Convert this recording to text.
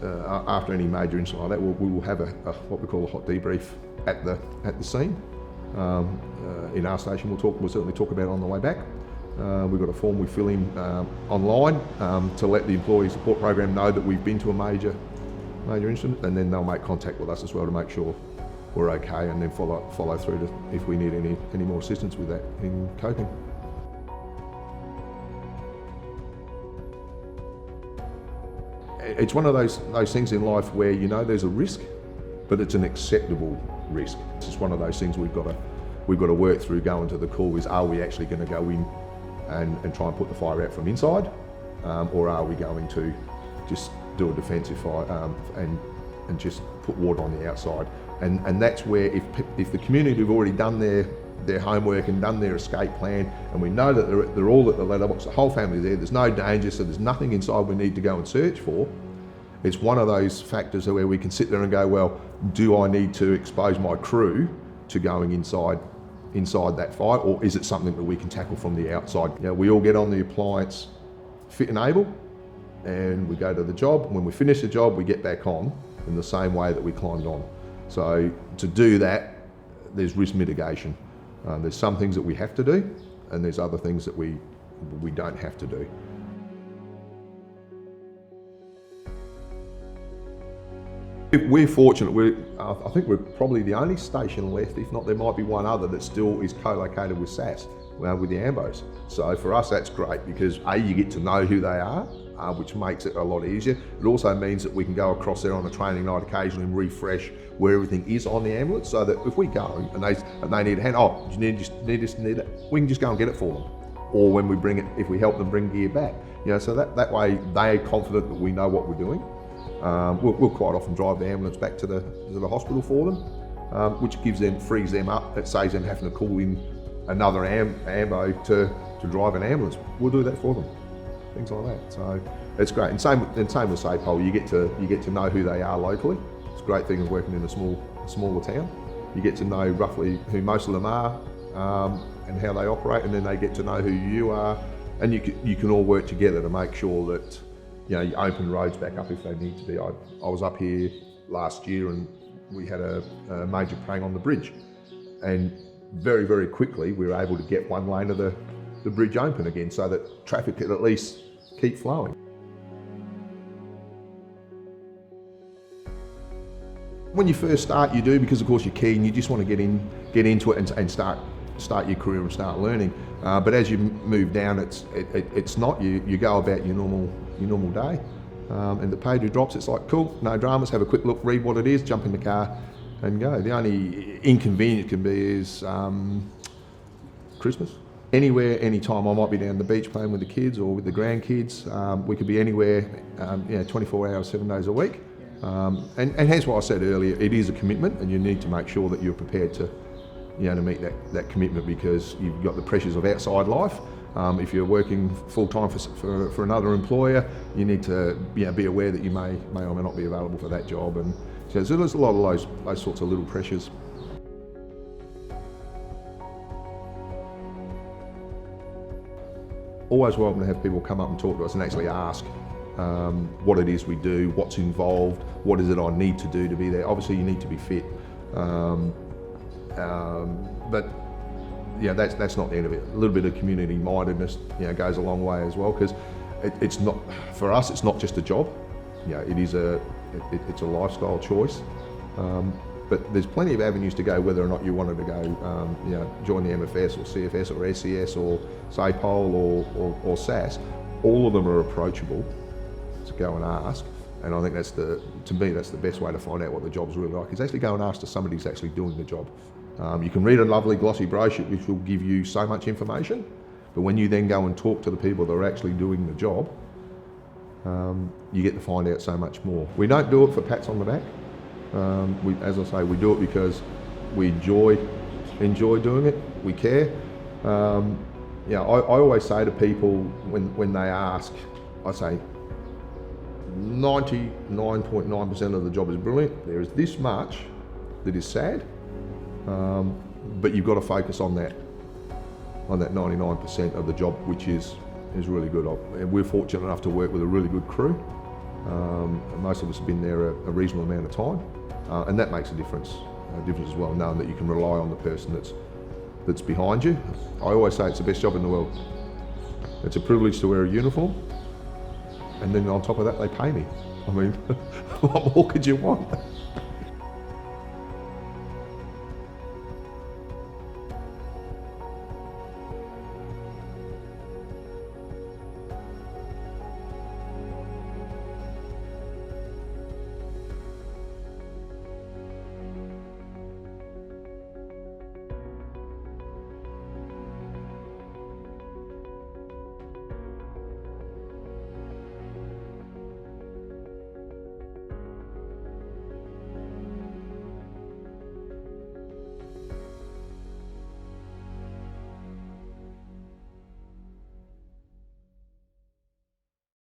after any major incident like that, we will have a what we call a hot debrief at the scene. In our station, we'll certainly talk about it on the way back. We've got a form we fill in online to let the employee support program know that we've been to a major incident, and then they'll make contact with us as well to make sure we're okay, and then follow through to if we need any more assistance with that in coping. It's one of those things in life where you know there's a risk, but it's an acceptable risk. It's just one of those things we've got to work through going to the call is, are we actually going to go in and try and put the fire out from inside, or are we going to just do a defensive fire and just put water on the outside? And that's where if the community have already done their homework and done their escape plan, and we know that they're all at the letterbox, the whole family's there's no danger, so there's nothing inside we need to go and search for. It's one of those factors where we can sit there and go, well, do I need to expose my crew to going inside that fire, or is it something that we can tackle from the outside? You know, we all get on the appliance fit and able, and we go to the job, and when we finish the job, we get back on in the same way that we climbed on. So to do that, there's risk mitigation. There's some things that we have to do, and there's other things that we don't have to do. We're fortunate. I think we're probably the only station left, if not there might be one other, that still is co-located with SAS, with the AMBOs. So for us, that's great because A, you get to know who they are, which makes it a lot easier. It also means that we can go across there on a training night occasionally and refresh where everything is on the ambulance, so that if we go and they need a hand, do you need it, we can just go and get it for them. Or when we bring it, if we help them bring gear back, so that way they're confident that we know what we're doing. We'll quite often drive the ambulance back to the hospital for them, which frees them up. It saves them having to call in another ambo to drive an ambulance. We'll do that for them, things like that. So it's great. And same with SAPOL, you get to know who they are locally. It's a great thing of working in a smaller town. You get to know roughly who most of them are and how they operate, and then they get to know who you are, and you can all work together to make sure that you open roads back up if they need to be. I was up here last year and we had a major prang on the bridge, and very, very quickly we were able to get one lane of the bridge open again so that traffic could at least keep flowing. When you first start, you do, because of course you're keen, you just want to get into it and start your career and start learning. But as you move down, it's not you go about your normal day, and the pager drops. It's like, cool, no dramas. Have a quick look, read what it is, jump in the car, and go. The only inconvenience can be is Christmas. Anywhere, anytime. I might be down the beach playing with the kids or with the grandkids. We could be anywhere, 24 hours, 7 days a week. And hence what I said earlier, it is a commitment, and you need to make sure that you're prepared to meet that commitment, because you've got the pressures of outside life. If you're working full time for another employer, you need to be aware that you may or may not be available for that job, and so there's a lot of those sorts of little pressures. Always welcome to have people come up and talk to us and actually ask what it is we do, what's involved, what is it I need to do to be there. Obviously you need to be fit, but that's not the end of it. A little bit of community mindedness goes a long way as well, because it's not, for us, it's not just a job. It's a lifestyle choice. But there's plenty of avenues to go, whether or not you wanted to go join the MFS or CFS or SES or SAPOL or SAS. All of them are approachable to go and ask, and I think to me that's the best way to find out what the job's really like, is actually go and ask to somebody who's actually doing the job. You can read a lovely glossy brochure which will give you so much information, but when you then go and talk to the people that are actually doing the job, you get to find out so much more. We don't do it for pats on the back. As I say, we do it because we enjoy doing it. We care. I always say to people when they ask, I say 99.9% of the job is brilliant. There is this much that is sad, but you've got to focus on that 99% of the job, which is really good. We're fortunate enough to work with a really good crew, Most of us have been there a reasonable amount of time, and that makes a difference as well, knowing that you can rely on the person that's behind you. I always say it's the best job in the world. It's a privilege to wear a uniform, and then on top of that they pay me. I mean, what more could you want?